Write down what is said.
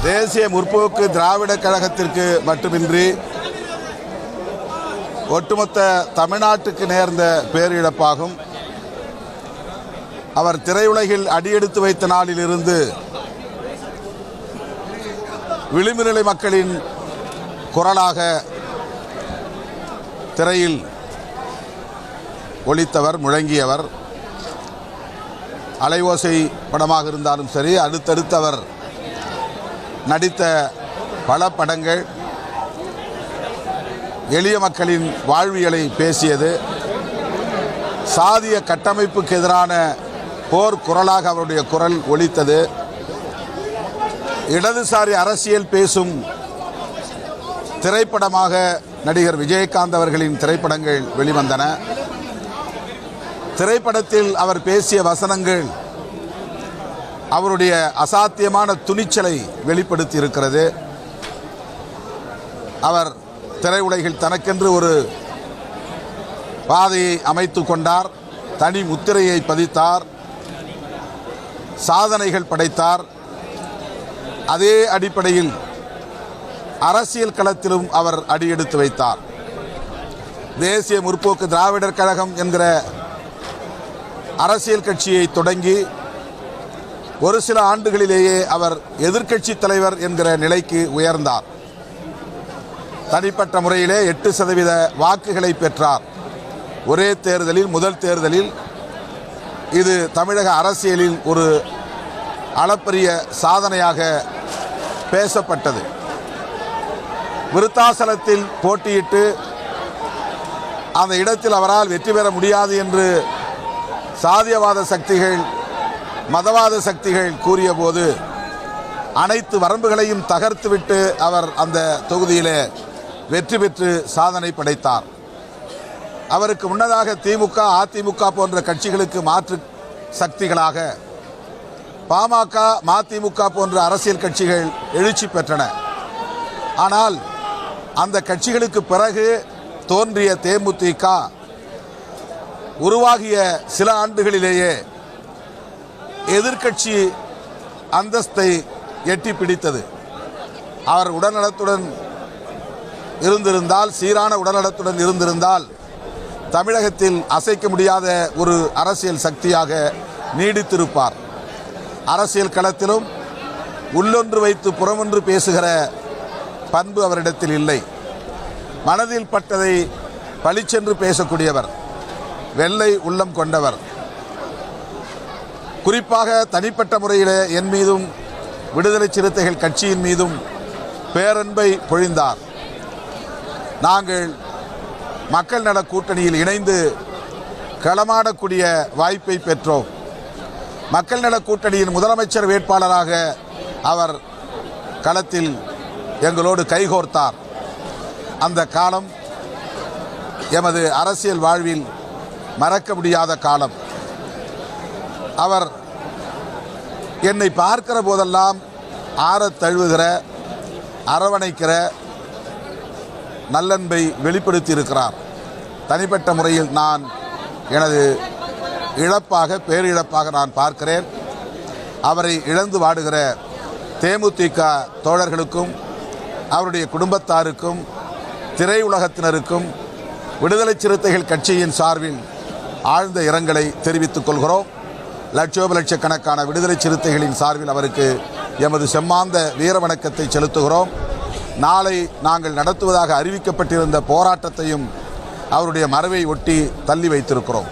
தேசிய முற்போக்கு திராவிட கழகத்திற்கு மட்டுமின்றி ஒட்டுமொத்த தமிழ்நாட்டுக்கு நேர்ந்த பேரிழப்பாகும். அவர் திரையுலகில் அடியெடுத்து வைத்த நாளிலிருந்து விளிம்பு நிலை மக்களின் குரலாக திரையில் ஒலித்தவர், முழங்கியவர். அலைவோசை படமாக இருந்தாலும் சரி, அடுத்தடுத்து அவர் நடித்த பல படங்கள் எளிய மக்களின் வாழ்வியலை பேசியது. சாதிய கட்டமைப்புக்கு எதிரான போர் குரலாக அவருடைய குரல் ஒலித்தது. இடதுசாரி அரசியல் பேசும் திரைப்படமாக நடிகர் விஜயகாந்த் அவர்களின் திரைப்படங்கள் வெளிவந்தன. திரைப்படத்தில் அவர் பேசிய வசனங்கள் அவருடைய அசாத்தியமான துணிச்சலை வெளிப்படுத்தி இருக்கிறது. அவர் திரையுலகில் தனக்கென்று ஒரு பாதையை அமைத்து கொண்டார், தனி முத்திரையை பதித்தார், சாதனைகள் படைத்தார். அதே அடிப்படையில் அரசியல் களத்திலும் அவர் அடியெடுத்து வைத்தார். தேசிய முற்போக்கு திராவிடர் கழகம் என்கிற அரசியல் கட்சியை தொடங்கி ஒரு சில ஆண்டுகளிலேயே அவர் எதிர்க்கட்சி தலைவர் என்கிற நிலைக்கு உயர்ந்தார். தனிப்பட்ட முறையிலே 8% வாக்குகளை பெற்றார். ஒரே தேர்தலில், முதல் தேர்தலில். இது தமிழக அரசியலில் ஒரு அளப்பரிய சாதனையாக பேசப்பட்டது. விருத்தாசலத்தில் போட்டியிட்டு அந்த இடத்தில் அவரால் வெற்றி பெற முடியாது என்று சாதியவாத சக்திகள், மதவாத சக்திகள் கூறிய போது அனைத்து வரம்புகளையும் தகர்த்துவிட்டு அவர் அந்த தொகுதியிலே வெற்றி பெற்று சாதனை படைத்தார். அவருக்கு முன்னதாக திமுக, அதிமுக போன்ற கட்சிகளுக்கு மாற்று சக்திகளாக பாமக, மதிமுக போன்ற அரசியல் கட்சிகள் எழுச்சி பெற்றன. ஆனால் அந்த கட்சிகளுக்கு பிறகு தோன்றிய தேமுதிக உருவாகிய சில ஆண்டுகளிலேயே எதிர்க்கட்சி அந்தஸ்தை எட்டி பிடித்தது. அவர் உடல்நலத்துடன் இருந்திருந்தால், சீரான உடல்நலத்துடன் இருந்திருந்தால் தமிழகத்தில் அசைக்க முடியாத ஒரு அரசியல் சக்தியாக நீடித்திருப்பார். அரசியல் களத்திலும் உள்ளொன்று வைத்து புறமொன்று பேசுகிற பண்பு அவரிடத்தில் இல்லை. மனதில் பட்டதை பளிச்சென்று பேசக்கூடியவர், வெள்ளை உள்ளம் கொண்டவர். குறிப்பாக தனிப்பட்ட முறையில் என் மீதும் விடுதலை சிறுத்தைகள் கட்சியின் மீதும் பேரன்பை பொழிந்தார். நாங்கள் மக்கள் நல கூட்டணியில் இணைந்து களமாடக்கூடிய வாய்ப்பை பெற்றோம். மக்கள் நல கூட்டணியின் முதலமைச்சர் வேட்பாளராக அவர் களத்தில் எங்களோடு கைகோர்த்தார். அந்த காலம் எமது அரசியல் வாழ்வில் மறக்க முடியாத காலம். அவர் என்னை பார்க்கிற போதெல்லாம் ஆறத் தழுவுகிற, அரவணைக்கிற நல்லன்பை வெளிப்படுத்தி இருக்கிறார். தனிப்பட்ட முறையில் நான் எனது இழப்பாக, பேரிழப்பாக நான் பார்க்கிறேன். அவரை இழந்து வாடுகிற தேமுதிக தோழர்களுக்கும், அவருடைய குடும்பத்தாருக்கும், திரையுலகத்தினருக்கும் விடுதலை சிறுத்தைகள் கட்சியின் சார்பில் ஆழ்ந்த இரங்கலை தெரிவித்துக் கொள்கிறோம். லட்சோபலட்சக்கணக்கான விடுதலை சிறுத்தைகளின் சார்பில் அவருக்கு எமது செம்மாந்த வீர வணக்கத்தை செலுத்துகிறோம். நாளை நாங்கள் நடத்துவதாக அறிவிக்கப்பட்டிருந்த போராட்டத்தையும் அவருடைய மறைவை ஒட்டி தள்ளி வைத்திருக்கிறோம்.